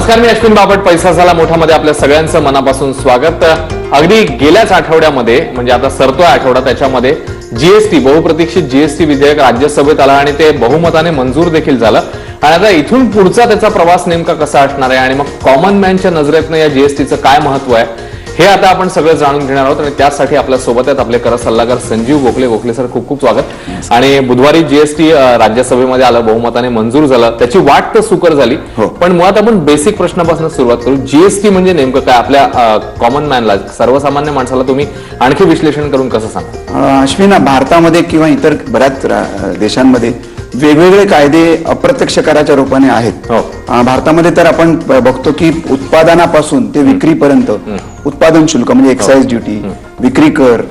नमस्कार, मी अश्विन बापट. पैसा झाला मोठा मध्ये आपल्या सगळ्यांचं मनापासून स्वागत. अगदी गेल्याच आठवड्यामध्ये म्हणजे आता सरतोय आठवडा, त्याच्यामध्ये जीएसटी बहुप्रतीक्षित जीएसटी विधेयक राज्यसभेत आलं आणि ते बहुमताने मंजूर देखील झालं. आणि आता इथून पुढचा त्याचा प्रवास नेमका कसा असणार आहे आणि मग कॉमन मॅनच्या नजरेतनं या जीएसटीचं काय महत्व आहे हे आता आपण सगळं जाणून घेणार आहोत. आणि त्यासाठी आपल्या सोबत आहेत आपले कर सल्लागार संजीव गोखले. गोखले सर, खूप खूप स्वागत. आणि बुधवारी जीएसटी राज्यसभेमध्ये आलं, बहुमताने मंजूर झालं, त्याची वाट तर सुकर झाली. पण मुळात आपण बेसिक प्रश्नापासून सुरुवात करू. जीएसटी म्हणजे नेमकं काय? आपल्या कॉमन मॅनला, सर्वसामान्य माणसाला तुम्ही आणखी विश्लेषण करून कसं सांगा? अश्विन, भारतामध्ये किंवा इतर बऱ्याच देशांमध्ये वेगवेगळे कायदे अप्रत्यक्ष कराच्या रूपाने आहेत. भारतामध्ये तर आपण बघतो की उत्पादनापासून ते विक्रीपर्यंत उत्पादन शुल्क म्हणजे एक्साइज ड्युटी, विक्री कर,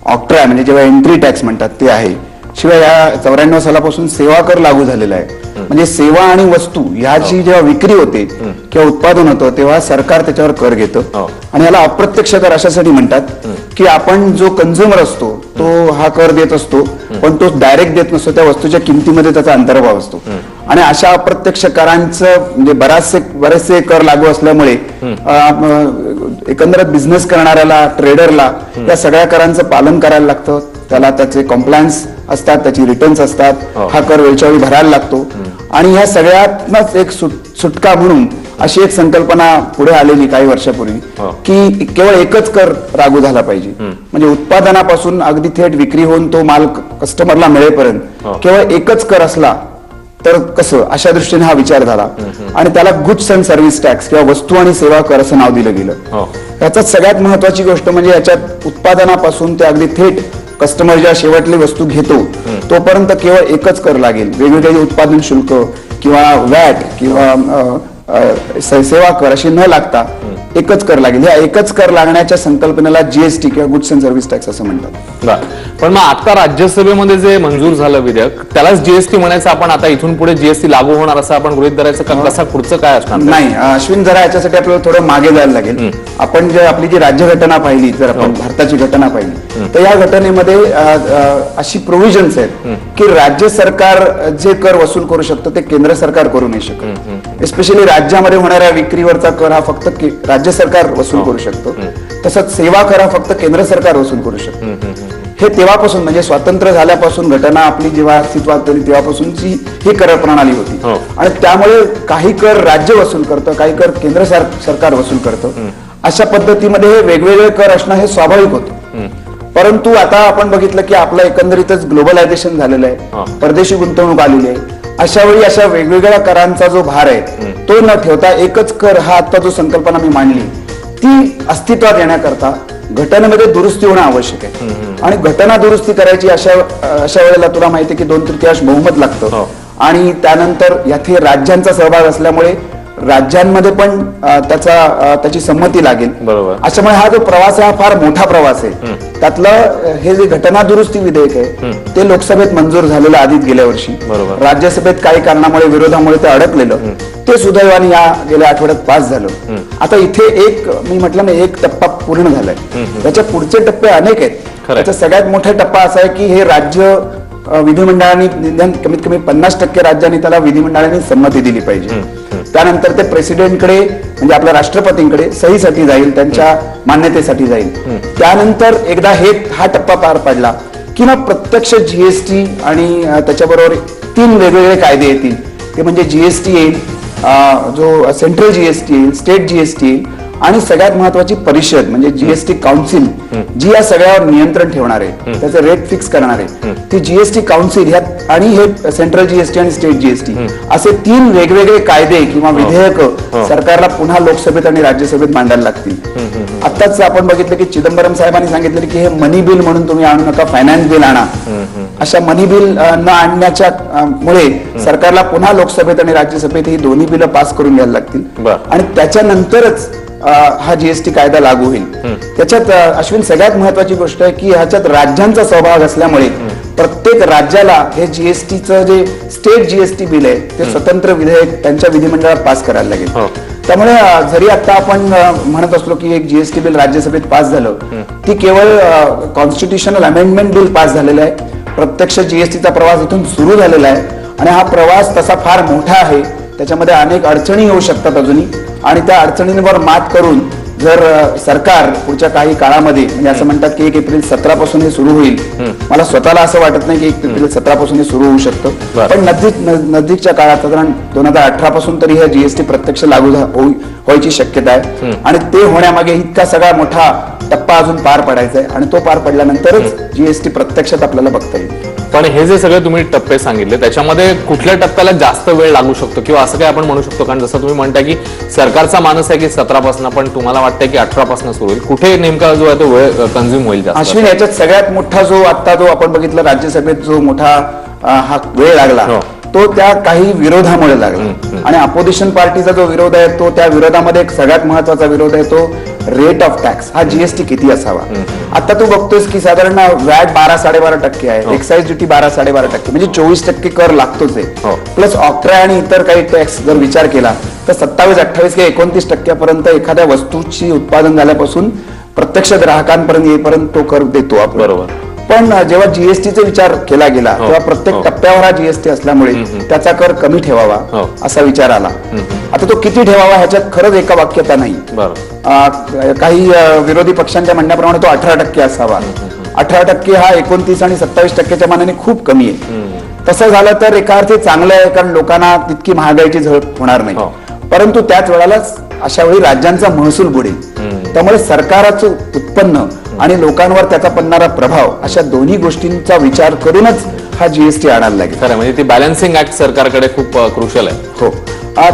ऑक्ट्रा म्हणजे जेव्हा एंट्री टॅक्स म्हणतात ते आहे. शिवाय या 94 सालापासून सेवा कर लागू झालेला आहे. म्हणजे सेवा आणि वस्तू ह्याची जेव्हा विक्री होते किंवा उत्पादन होतं तेव्हा सरकार त्याच्यावर कर घेतं. आणि याला अप्रत्यक्ष कर अशासाठी म्हणतात की आपण जो कंझ्युमर असतो तो हा कर देत असतो, पण तो डायरेक्ट देत नसतो, त्या वस्तूच्या किमतीमध्ये त्याचा अंतर्भाव असतो. आणि अशा अप्रत्यक्ष करांचं म्हणजे बरेचसे कर लागू असल्यामुळे एकंदरीत बिझनेस करणाऱ्याला, ट्रेडरला या सगळ्या करांचं पालन करायला लागतं. त्याला त्याचे कॉम्प्लायन्स असतात, त्याची रिटर्न्स असतात, हा कर वेळच्या वेळी भरायला लागतो. आणि ह्या सगळ्यातनच एक सुटका म्हणून अशी एक संकल्पना पुढे आलेली काही वर्षापूर्वी की केवळ एकच कर लागू झाला पाहिजे. म्हणजे उत्पादनापासून अगदी थेट विक्री होऊन तो माल कस्टमरला मिळेपर्यंत केवळ एकच कर असला तर कसं, अशा दृष्टीने हा विचार झाला. आणि त्याला गुड्स अँड सर्व्हिस टॅक्स किंवा वस्तू आणि सेवा कर असं नाव दिलं गेलं. याच्यात सगळ्यात महत्वाची गोष्ट म्हणजे याच्यात उत्पादनापासून ते अगदी थेट कस्टमर ज्या शेवटली वस्तू घेतो तोपर्यंत केवळ एकच कर लागेल. वेगवेगळे उत्पादन शुल्क किंवा वॅट किंवा सेवा कर अशी न लागता एकच कर लागेल. या एकच कर लागण्याच्या संकल्पनेला जीएसटी किंवा गुड्स अँड सर्व्हिस टॅक्स असं म्हणतात. पण मग आता राज्यसभेमध्ये जे मंजूर झालं विधेयक त्यालाच जीएसटी म्हणायचं आपण? आता इथून पुढे जीएसटी लागू होणार असं आपण गृहीत धरायचं का? कसा पुढचं काय असणार? नाही अश्विन, जरा याच्यासाठी आपल्याला थोडं मागे जायला लागेल. आपण जर आपली जी राज्यघटना पाहिली, जर आपण भारताची घटना पाहिली तर या घटनेमध्ये अशी प्रोव्हिजन्स आहेत की राज्य सरकार जे कर वसूल करू शकतं ते केंद्र सरकार करू नाही शकत. एस्पेशली राज्यामध्ये होणाऱ्या विक्रीवरचा कर हा फक्त राज्य सरकार वसूल करू शकतो. तसंच सेवा कर हा फक्त केंद्र सरकार वसूल करू शकतो. हे तेव्हापासून म्हणजे स्वातंत्र्य झाल्यापासून घटना आपली जेव्हा अस्तित्वात आली तेव्हापासूनची ही कर प्रणाली होती. आणि त्यामुळे काही कर राज्य वसूल करतं, काही कर केंद्र सरकार वसूल करतं. अशा पद्धतीमध्ये हे वेगवेगळे कर असणं हे स्वाभाविक होतं. परंतु आता आपण बघितलं की आपलं एकंदरीतच ग्लोबलायझेशन झालेलं आहे, परदेशी गुंतवणूक आलेली आहे. अशा वेळी अशा वेगवेगळ्या करांचा जो भार आहे तो न ठेवता एकच कर हा आता जो संकल्पना मी मांडली ती अस्तित्वात येण्याकरता घटनेमध्ये दुरुस्ती होणं आवश्यक आहे. आणि घटना दुरुस्ती करायची अशा वेळेला तुला माहिती आहे की 2/3 बहुमत लागतं. आणि त्यानंतर याथे राज्यांचा सहभाग असल्यामुळे राज्यांमध्ये पण त्याची संमती लागेल. अशामुळे हा जो प्रवास आहे हा फार मोठा प्रवास आहे. त्यातलं हे जे घटना दुरुस्ती विधेयक आहे ते लोकसभेत मंजूर झालेलं आधीच गेल्या वर्षी. राज्यसभेत काही कारणामुळे, विरोधामुळे ते अडकलेलं, ते सुदैवाने या गेल्या आठवड्यात पास झालं. आता इथे मी म्हटलं ना, एक टप्पा पूर्ण झालाय. त्याच्या पुढचे टप्पे अनेक आहेत. त्याचा सगळ्यात मोठा टप्पा असा आहे की हे राज्य विधिमंडळाने निदान कमीत कमी 50% राज्यांनी त्याला विधिमंडळाने संमती दिली पाहिजे. त्यानंतर ते प्रेसिडेंटकडे म्हणजे आपल्या राष्ट्रपतींकडे सहीसाठी जाईल, त्यांच्या मान्यतेसाठी जाईल. त्यानंतर एकदा हा टप्पा पार पडला की मग प्रत्यक्ष जीएसटी आणि त्याच्याबरोबर 3 वेगवेगळे कायदे येतील. ते म्हणजे जीएसटी येईल, जो सेंट्रल जीएसटी येईल, स्टेट जीएसटी येईल, आणि सगळ्यात महत्वाची परिषद म्हणजे जीएसटी काउन्सिल जी या सगळ्यावर नियंत्रण ठेवणार आहे, त्याचे रेट फिक्स करणार आहे, ती जीएसटी काउन्सिल ह्यात. आणि हे सेंट्रल जीएसटी आणि स्टेट जीएसटी असे 3 वेगवेगळे कायदे किंवा विधेयक सरकारला पुन्हा लोकसभेत आणि राज्यसभेत मांडायला लागतील. आताच आपण बघितलं की चिदंबरम साहेबांनी सांगितलं की हे मनी बिल म्हणून तुम्ही आणू नका, फायनान्स बिल आणा. अशा मनी बिल न आणण्याच्या मुळे सरकारला पुन्हा लोकसभेत आणि राज्यसभेत ही दोन्ही बिलं पास करून घ्यायला लागतील. आणि त्याच्यानंतरच हा जीएसटी कायदा लागू होईल. त्याच्यात अश्विन सगळ्यात महत्वाची गोष्ट आहे की ह्याच्यात राज्यांचा सहभाग असल्यामुळे प्रत्येक राज्याला हे जीएसटीचं जे स्टेट जीएसटी बिल आहे ते स्वतंत्र विधेयक त्यांच्या विधिमंडळात पास करायला लागेल. त्यामुळे जरी आता आपण म्हणत असलो की एक जीएसटी बिल राज्यसभेत पास झालं, ती केवळ कॉन्स्टिट्युशनल अमेंडमेंट बिल पास झालेलं आहे. प्रत्यक्ष जीएसटीचा प्रवास इथून सुरू झालेला आहे आणि हा प्रवास तसा फार मोठा आहे. त्याच्यामध्ये अनेक अडचणी येऊ शकतात अजूनही, आणि त्या अडचणींवर मात करून जर सरकार पुढच्या काही काळामध्ये, म्हणजे असं म्हणतात की 1 एप्रिल 17 पासून हे सुरू होईल, मला स्वतःला असं वाटत नाही की 1 एप्रिल 17 पासून हे सुरू होऊ शकतं, पण नजीकच्या काळात साधारण 2018 पासून तरी हे जीएसटी प्रत्यक्ष लागू व्हायची शक्यता आहे, आणि ते होण्यामागे इतका सगळा मोठा टप्पा अजून पार पडायचा आहे, आणि तो पार पडल्यानंतरच जीएसटी प्रत्यक्षात आपल्याला बघता येईल. पण हे जे सगळे तुम्ही टप्पे सांगितले त्याच्यामध्ये कुठल्या टप्प्याला जास्त वेळ लागू शकतो किंवा असं काय आपण म्हणू शकतो? कारण जसं तुम्ही म्हणताय की सरकारचा मानस आहे की 17 पासून, पण तुम्हाला वाटतंय की 18 पासून सुरू होईल, कुठे नेमका जो आहे तो वेळ कंझ्युम होईल जास्त? अश्विन, याच्यात सगळ्यात मोठा जो आता जो आपण बघितलं राज्यसभेत जो मोठा हा वेळ लागला तो त्या काही विरोधामुळे लागला, आणि अपोजिशन पार्टीचा जो विरोध आहे तो त्या विरोधामध्ये एक सगळ्यात महत्वाचा विरोध आहे तो रेट ऑफ टॅक्स, हा जीएसटी किती असावा. आता तू बघतोस की साधारण वॅट 12-12.5% आहे, एक्साइज ड्युटी 12-12.5%, म्हणजे 24% कर लागतोच आहे, प्लस ऑक्ट्रा आणि इतर काही टॅक्स जर विचार केला तर 27-28 किंवा 29% एखाद्या वस्तूची उत्पादन झाल्यापासून प्रत्यक्ष ग्राहकांपर्यंत येईपर्यंत तो कर देतो आपण. बरोबर. पण जेव्हा जीएसटीचा विचार केला गेला तेव्हा प्रत्येक टप्प्यावर हा जीएसटी असल्यामुळे त्याचा कर कमी ठेवावा असा विचार आला. आता तो किती ठेवावा ह्याच्यात खरंच एका वाक्यता नाही. काही विरोधी पक्षांच्या म्हणण्याप्रमाणे तो 18% असावा. 18% हा 29 आणि 27%च्या मानाने खूप कमी आहे. तसं झालं तर एका अर्थी चांगलं आहे, कारण लोकांना तितकी महागाईची झळ होणार नाही. परंतु त्याच वेळेला अशा वेळी राज्यांचा महसूल बुडेल, त्यामुळे सरकाराचं उत्पन्न आणि लोकांवर त्याचा पडणारा प्रभाव अशा दोन्ही गोष्टींचा विचार करूनच हा जीएसटी आणायला लागेल. खरं म्हणजे ती बॅलन्सिंग ऍक्ट सरकारकडे खूप क्रुशियल आहे. हो.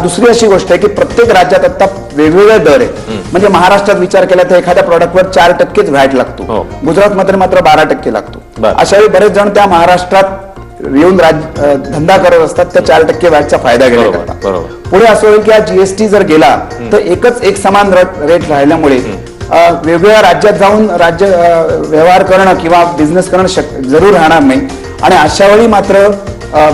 दुसरी अशी गोष्ट आहे की प्रत्येक राज्यात आता वेगवेगळे दर आहेत. म्हणजे महाराष्ट्रात विचार केला तर एखाद्या प्रॉडक्टवर 4%च व्हॅट लागतो, गुजरातमध्ये मात्र 12% लागतो. अशा वेळी बरेच जण त्या महाराष्ट्रात येऊन धंदा करत असतात त्या 4% व्हॅटचा फायदा घेण्याकरता. पुढे असं होईल की हा जीएसटी जर गेला तर एक समान रेट राहिल्यामुळे वेगवेगळ्या राज्यात जाऊन राज्य व्यवहार करणं किंवा बिझनेस करणं जरूर राहणार नाही. आणि अशा वेळी मात्र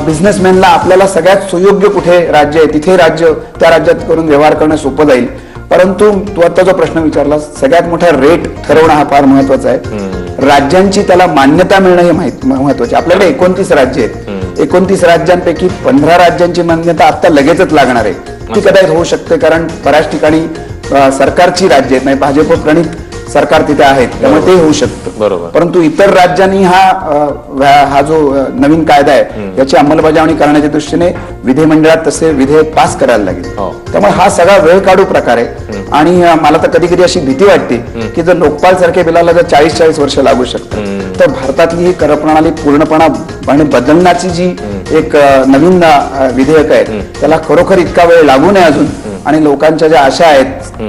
बिझनेसमॅनला आपल्याला सगळ्यात सुयोग्य कुठे राज्य आहे तिथे त्या राज्यात करून व्यवहार करणं सोपं जाईल. परंतु तू आता जो प्रश्न विचारला, सगळ्यात मोठा रेट ठरवणं हा फार महत्वाचा आहे. राज्यांची त्याला मान्यता मिळणं हे महत्वाचे. आपल्याकडे 29 राज्य आहेत. 29 राज्यांपैकी 15 राज्यांची मान्यता आता लगेचच लागणार आहे. ती कदाचित होऊ शकते, कारण बऱ्याच ठिकाणी सरकारची राज्य आहेत, नाही भाजप प्रणित सरकार तिथे आहेत, त्यामुळे ते होऊ शकतं. बरोबर. परंतु इतर राज्यांनी हा जो नवीन कायदा आहे याची अंमलबजावणी करण्याच्या दृष्टीने विधिमंडळात तसे विधेयक पास करायला लागेल. त्यामुळे हा सगळा वेळ काढू प्रकार आहे. आणि मला तर कधी कधी अशी भीती वाटते की जर लोकपाल सारख्या बिलाला जर 40-40 वर्ष लागू शकतात तर भारतातली ही कर प्रणाली पूर्णपणे बदलण्याची जी एक नवीन विधेयक आहे त्याला खरोखर इतका वेळ लागू नये अजून. आणि लोकांच्या ज्या आशा आहेत,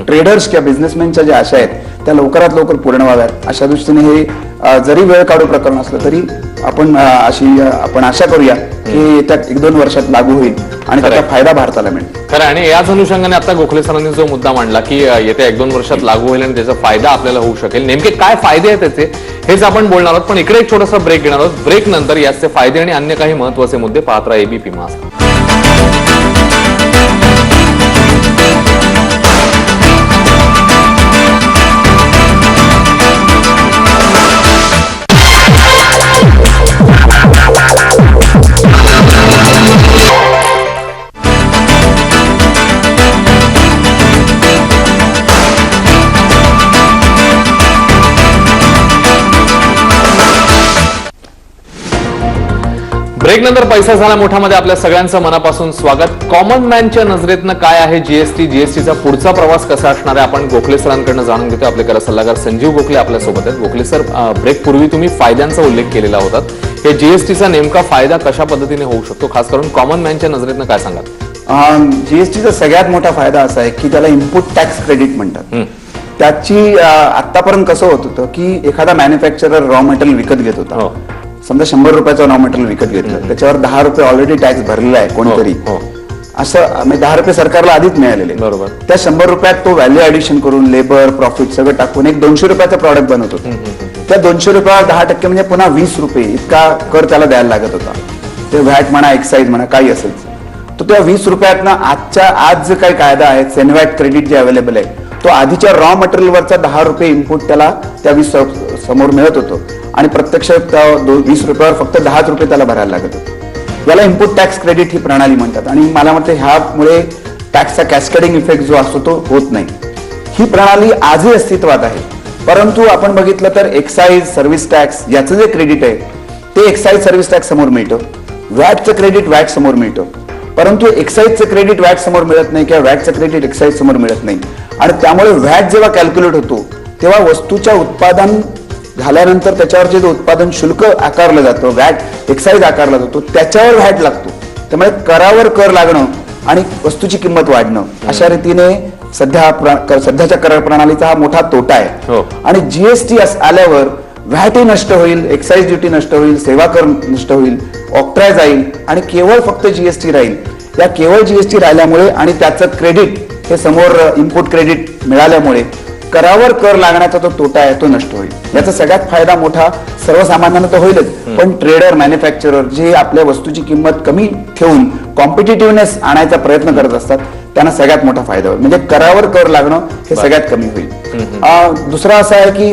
ट्रेडर्स किंवा बिझनेसमॅनच्या ज्या आशा आहेत त्या लवकरात लवकर पूर्ण व्हाव्यात अशा दृष्टीने हे जरी वेळ काढू प्रकरण असलं तरी आपण आशा करूया की येत्या 1-2 वर्षात लागू होईल आणि त्याचा फायदा भारताला मिळेल. खरं. आणि याच अनुषंगाने आता गोखले सरांनी जो मुद्दा मांडला की येत्या 1-2 वर्षात लागू होईल आणि त्याचा फायदा आपल्याला होऊ शकेल, नेमके काय फायदे आहेत त्याचे हेच आपण बोलणार आहोत. पण इकडे एक छोटासा ब्रेक घेणार आहोत. ब्रेक नंतर याचे फायदे आणि अन्य काही महत्वाचे मुद्दे पाहत राहा एबीपी माझा. ब्रेक नंतर पैसा झाला मोठामध्ये आपल्या सगळ्यांचं मनापासून स्वागत. कॉमन मॅनच्या नजरेतनं काय आहे जीएसटीचा पुढचा प्रवास कसा असणार आहे आपण गोखले सरांकडनं जाणून घेतो. आपले कला सल्लागार संजीव गोखले आपल्या सोबत आहेत. गोखले सर, ब्रेक पूर्वी तुम्ही फायद्यांचा उल्लेख केलेला होता. हे जीएसटीचा नेमका फायदा कशा पद्धतीने होऊ शकतो, खास करून कॉमन मॅनच्या नजरेतनं काय सांगाल? जीएसटीचा सगळ्यात मोठा फायदा असा आहे की त्याला इनपुट टॅक्स क्रेडिट म्हणतात. त्याची आतापर्यंत कसं होत होतं की एखादा मॅन्युफॅक्चरर रॉ मटेरियल विकत घेत होता. समजा 100 रुपयाचं रॉ मटेरियल विकत घेतलं, त्याच्यावर 10 रुपये ऑलरेडी टॅक्स भरलेला आहे कोणीतरी, असं 10 रुपये सरकारला आधीच मिळालेले. बरोबर. त्या 100 रुपयात तो व्हॅल्यू ऍडिशन करून लेबर प्रॉफिट सगळं टाकून एक 200 रुपयाचं प्रॉडक्ट बनवत होता. त्या 200 रुपयावर 10% म्हणजे पुन्हा 20 रुपये इतका कर त्याला द्यायला लागत होता. ते व्हॅट म्हणा, एक्साईज म्हणा, काही असेल. तर त्या 20 रुपयातनं आज जे काही कायदा आहे सेनवॅट क्रेडिट जे अवेलेबल आहे तो आधीच्या रॉ मटेरियलवरचा 10 रुपये इनपुट त्याला त्या 20 समोर मिळत होतो आणि प्रत्यक्ष 20 रुपयावर फक्त 10 रुपये त्याला भरायला लागत होते. याला इनपुट टॅक्स क्रेडिट ही प्रणाली म्हणतात आणि मला वाटतं ह्यामुळे टॅक्सचा कॅस्केडिंग इफेक्ट जो असतो तो होत नाही. ही प्रणाली आजही अस्तित्वात आहे, परंतु आपण बघितलं तर एक्साईज सर्व्हिस टॅक्स याचं जे क्रेडिट आहे ते एक्साईज सर्व्हिस टॅक्स समोर मिळतं, वॅटचं क्रेडिट वॅट समोर मिळतं, परंतु एक्साईजचं क्रेडिट वॅट समोर मिळत नाही किंवा वॅटचं क्रेडिट एक्साईज समोर मिळत नाही. आणि त्यामुळे वॅट जेव्हा कॅल्क्युलेट होतो तेव्हा वस्तूच्या उत्पादन झाल्यानंतर त्याच्यावर जे उत्पादन शुल्क आकारलं जातं, वॅट एक्साईज आकारला जातो, त्याच्यावर व्हॅट लागतो. त्यामुळे करावर कर लागणं आणि वस्तूची किंमत वाढणं अशा रीतीने सध्याच्या कर प्रणालीचा हा मोठा तोटा आहे. आणि जीएसटी आल्यावर व्हॅटही नष्ट होईल, एक्साईज ड्युटी नष्ट होईल, सेवा कर नष्ट होईल, ऑक्ट्राय जाईल आणि केवळ फक्त जीएसटी राहील. या केवळ जीएसटी राहिल्यामुळे आणि त्याचं क्रेडिट हे समोर इनपुट क्रेडिट मिळाल्यामुळे करावर कर लागण्याचा तो तोटा आहे तो नष्ट होईल. याचा सगळ्यात फायदा मोठा सर्वसामान्यांना तर होईलच, पण ट्रेडर मॅन्युफॅक्चरर जे आपल्या वस्तूची किंमत कमी ठेवून कॉम्पिटिटिव्हनेस आणायचा प्रयत्न करत असतात त्यांना सगळ्यात मोठा फायदा होईल. म्हणजे करावर कर लागणं हे सगळ्यात कमी होईल. दुसरा असा आहे की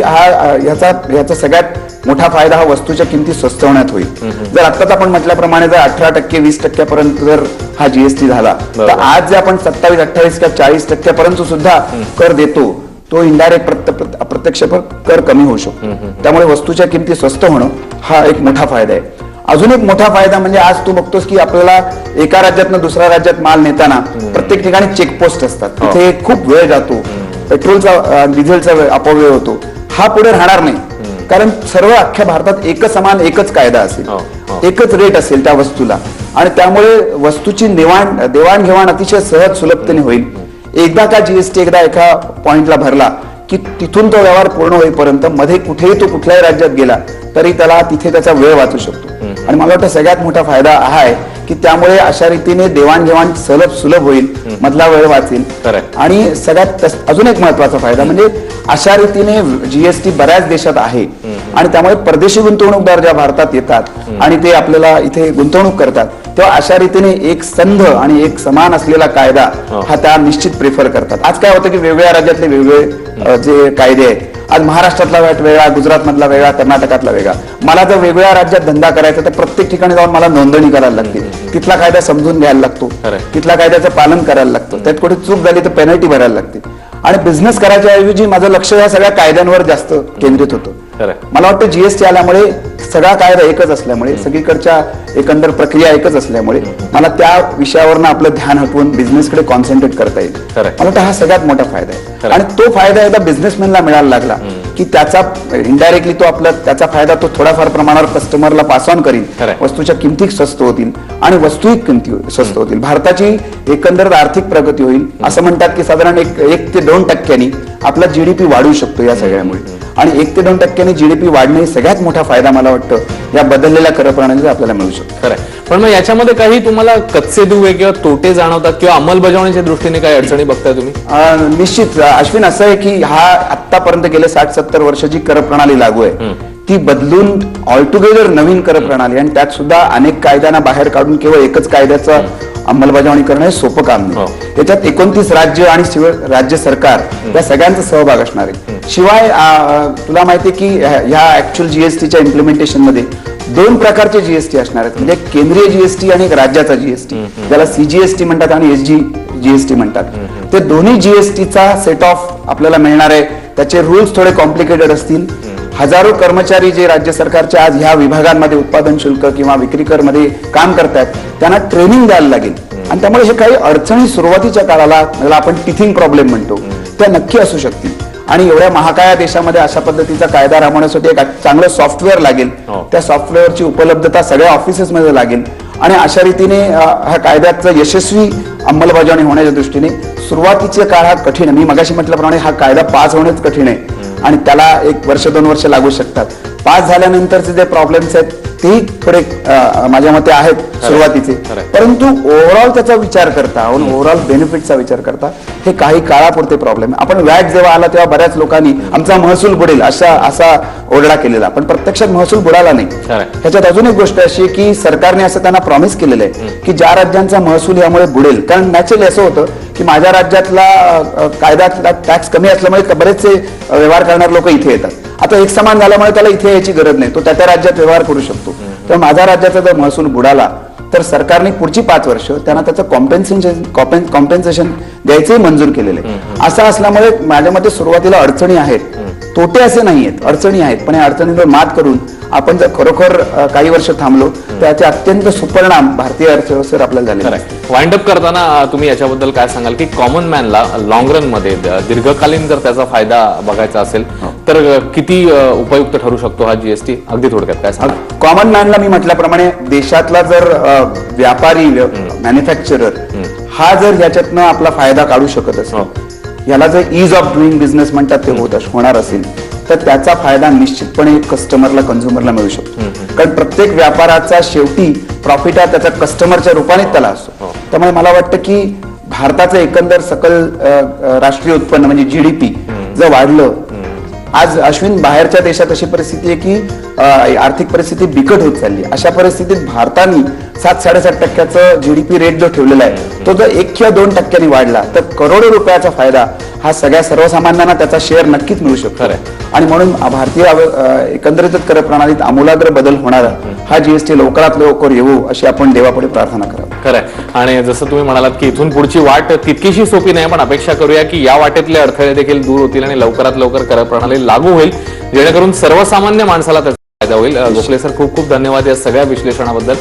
याचा सगळ्यात मोठा फायदा हा वस्तूच्या किमती स्वस्त होण्यात होईल. जर आत्ताच आपण म्हटल्याप्रमाणे जर 18% 20% जर हा जीएसटी झाला तर आज जे आपण 27, 28 किंवा 40% सुद्धा कर देतो तो इनडायरेक्ट अप्रत्यक्ष कर कमी होऊ शकतो. त्यामुळे वस्तूच्या किमती स्वस्त होणं हा एक मोठा फायदा आहे. अजून एक मोठा फायदा म्हणजे आज तू बघतोस की आपल्याला एका राज्यातनं दुसऱ्या राज्यात माल नेताना प्रत्येक ठिकाणी चेकपोस्ट असतात, तिथे खूप वेळ जातो, पेट्रोलचा डिझेलचा अपव्यय होतो. हा पुढे राहणार नाही, कारण सर्व अख्ख्या भारतात एकच कायदा असेल, एकच रेट असेल त्या वस्तूला आणि त्यामुळे वस्तूची देवाणघेवाण अतिशय सहज सुलभतेने होईल. एकदा का जीएसटी एका पॉइंटला भरला की तिथून तो व्यवहार पूर्ण होईपर्यंत मध्ये कुठेही तो कुठल्याही राज्यात गेला तरी त्याला तिथे त्याचा वेळ वाचू शकतो. आणि मला वाटतं सगळ्यात मोठा फायदा हा आहे की त्यामुळे अशा रीतीने देवाणघेवाण सुलभ होईल, मधला वेळ वाचेल. आणि सगळ्यात अजून एक महत्वाचा फायदा म्हणजे अशा रीतीने जीएसटी बऱ्याच देशात आहे आणि त्यामुळे परदेशी गुंतवणूकदार ज्या भारतात येतात आणि ते आपल्याला इथे गुंतवणूक करतात तेव्हा अशा रीतीने एक संध आणि एक समान असलेला कायदा हा त्या निश्चित प्रिफर करतात. आज काय होतं की वेगवेगळ्या राज्यातले वेगवेगळे जे कायदे आहेत, आज महाराष्ट्रातला वेगळा, गुजरात मधला वेगळा, कर्नाटकातला वेगळा. मला जर वेगवेगळ्या राज्यात धंदा करायचा तर प्रत्येक ठिकाणी जाऊन मला नोंदणी करायला लागते, तिथला कायदा समजून घ्यायला लागतो, तिथला कायद्याचं पालन करायला लागतं, त्यात कुठे चूक झाली तर पेनल्टी भरायला लागते. आणि बिझनेस करायच्या ऐवजी माझं लक्ष या सगळ्या कायद्यांवर जास्त केंद्रित होतं. मला वाटतं जीएसटी आल्यामुळे सगळा कायदा एकच असल्यामुळे, सगळीकडच्या एकंदर प्रक्रिया एकच असल्यामुळे मला त्या विषयावरनं आपलं ध्यान हटवून बिझनेसकडे कॉन्सन्ट्रेट करता येईल. मला वाटतं हा सगळ्यात मोठा फायदा आहे. आणि तो फायदा एकदा बिझनेसमॅनला मिळायला लागला की त्याचा इनडायरेक्टली त्याचा फायदा तो थोडाफार प्रमाणावर कस्टमरला पास ऑन करील, वस्तूच्या किमती स्वस्त होतील आणि वस्तूही किमती स्वस्त होतील, भारताची एकंदर आर्थिक प्रगती होईल. असं म्हणतात की साधारण 1 ते 2% आपला जीडीपी वाढू शकतो या सगळ्यामुळे. आणि 1 ते 2% जीडीपी वाढणे ही सगळ्यात मोठा फायदा मला वाटतं या बदललेल्या कर प्रणालीचा आपल्याला मिळू शकतो. खरं, पण मग याच्यामध्ये काही तुम्हाला कच्चे दुवे किंवा तोटे जाणवतात किंवा अंमलबजावणीच्या दृष्टीने काही अडचणी बघताय तुम्ही? निश्चित अश्विन, असं आहे की हा आतापर्यंत गेले 60-70 वर्षाची कर प्रणाली लागू आहे ती बदलून ऑलटुगेदर नवीन कर प्रणाली आणि त्यात सुद्धा अनेक कायद्यांना बाहेर काढून केवळ एकच कायद्याचा अंमलबजावणी करणं हे सोपं काम नाही. त्याच्यात 29 राज्य आणि राज्य सरकार या सगळ्यांचा सहभाग असणार आहे. शिवाय तुला माहिती की ह्या ऍक्च्युअल जीएसटीच्या इम्प्लिमेंटेशन मध्ये 2 प्रकारचे जीएसटी असणार आहेत, म्हणजे केंद्रीय जीएसटी आणि एक राज्याचा जीएसटी, ज्याला सीजीएसटी म्हणतात आणि जीएसटी म्हणतात. ते दोन्ही जीएसटीचा सेट ऑफ आपल्याला मिळणार आहे. त्याचे रूल्स थोडे कॉम्प्लिकेटेड असतील. हजारो कर्मचारी जे राज्य सरकारच्या आज ह्या विभागांमध्ये उत्पादन शुल्क किंवा विक्री कर मध्ये काम करतात त्यांना ट्रेनिंग द्यायला लागेल आणि त्यामुळे हे काही अडचणी सुरुवातीच्या काळाला ज्याला आपण टिथिंग प्रॉब्लेम म्हणतो त्या नक्की असू शकतील. आणि एवढ्या महाकाया देशामध्ये अशा पद्धतीचा कायदा राबवण्यासाठी एक चांगलं सॉफ्टवेअर लागेल. त्या सॉफ्टवेअरची उपलब्धता सगळ्या ऑफिसेसमध्ये लागेल आणि अशा रीतीने ह्या कायद्याचं यशस्वी अंमलबजावणी होण्याच्या दृष्टीने सुरुवातीचे काळ हा कठीण आहे. मी मगाशी म्हटल्याप्रमाणे हा कायदा पास होणेच कठीण आहे आणि त्याला 1 वर्ष 2 वर्ष लागू शकतात. पास झाल्यानंतरचे जे प्रॉब्लेम्स आहेत तेही थोडे माझ्या मते आहेत सुरुवातीचे, परंतु ओव्हरऑल त्याचा विचार करता, ओव्हरऑल बेनिफिटचा विचार करता हे काही काळापुरते प्रॉब्लेम. आपण व्हॅट जेव्हा आला तेव्हा बऱ्याच लोकांनी आमचा महसूल बुडेल असा ओरडा केलेला, पण प्रत्यक्षात महसूल बुडाला नाही. ह्याच्यात अजून एक गोष्ट अशी की सरकारने असं त्यांना प्रॉमिस केलेलं आहे की ज्या राज्यांचा महसूल यामुळे बुडेल, कारण नॅचरली असं होतं की माझ्या राज्यातला कायद्यातला टॅक्स कमी असल्यामुळे बरेचसे व्यवहार करणारे लोक इथे येतात. आता एक समान झाल्यामुळे त्याला इथे यायची गरज नाही, तो त्या राज्यात व्यवहार करू शकतो. तर माझ्या राज्याचा जर महसूल बुडाला तर सरकारने पुढची 5 वर्ष त्यांना त्याचं कॉम्पेन्सेशन द्यायचंही मंजूर केलेलं आहे. असं असल्यामुळे माझ्या मते सुरुवातीला अडचणी आहेत, तोटे असे नाही आहेत, अडचणी आहेत, पण या अडचणींवर मात करून आपण जर खरोखर काही वर्ष थांबलो तर त्याचे अत्यंत सुपरिणाम भारतीय अर्थव्यवस्थेवर आपल्याला झाले आहेत. वाइंड अप करताना तुम्ही याच्याबद्दल काय सांगाल की कॉमन मॅनला लॉंग रन मध्ये दीर्घकालीन जर त्याचा फायदा बघायचा असेल तर किती उपयुक्त ठरू शकतो हा जीएसटी? अगदी थोडक्यात काय सांगाल? कॉमन मॅनला मी म्हटल्याप्रमाणे देशातला जर व्यापारी मॅन्युफॅक्चरर हा जर याच्यातनं आपला फायदा काढू शकत असेल, याला जर इज ऑफ डुईंग बिझनेस म्हणतात ते होणार असेल, तर त्याचा फायदा निश्चितपणे कस्टमरला, कन्झ्युमरला मिळू शकतो. कारण प्रत्येक व्यापाराचा शेवटी प्रॉफिट हा त्याच्या कस्टमरच्या रूपाने त्याला असतो. त्यामुळे मला वाटतं की भारताचं एकंदर सकल राष्ट्रीय उत्पन्न म्हणजे जीडीपी जर वाढलं, आज अश्विन बाहेरच्या देशात अशी परिस्थिती आहे की आर्थिक परिस्थिती बिकट होत चालली. अशा परिस्थितीत भारताने 7-7.5% जीडीपी रेट जो ठेवलेला आहे तो जर 1 किंवा 2% वाढला तर करोडो रुपयाचा फायदा हा सगळ्या सर्वसामान्यांना त्याचा शेअर नक्कीच मिळू शकतो. आणि म्हणून भारतीय एकंदरीतच कर प्रणालीत आमूलाग्र बदल होणारा हा जीएसटी लवकरात लवकर येऊ अशी आपण देवापुढे प्रार्थना करावी. खरंय. आणि जसं तुम्ही म्हणालात की इथून पुढची वाट तितकीशी सोपी नाही, पण अपेक्षा करूया की या वाटेतले अडथळे देखील दूर होतील आणि लवकरात लवकर कर प्रणाली लागू होईल, जेणेकरून सर्वसामान्य माणसाला त्याचा फायदा होईल. गोखले सर, खूप खूप धन्यवाद या सगळ्या विश्लेषणाबद्दल.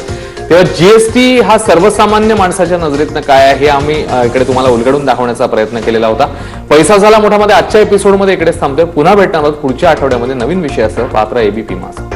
तेव्हा जीएसटी हा सर्वसामान्य माणसाच्या नजरेतनं काय आहे हे आम्ही इकडे तुम्हाला उलगडून दाखवण्याचा प्रयत्न केलेला होता. पैसा झाला मोठामध्ये आजच्या एपिसोडमध्ये इकडेच थांबतोय. पुन्हा भेटणार आहोत पुढच्या आठवड्यामध्ये नवीन विषयासह. पात्र एबीपी माझा.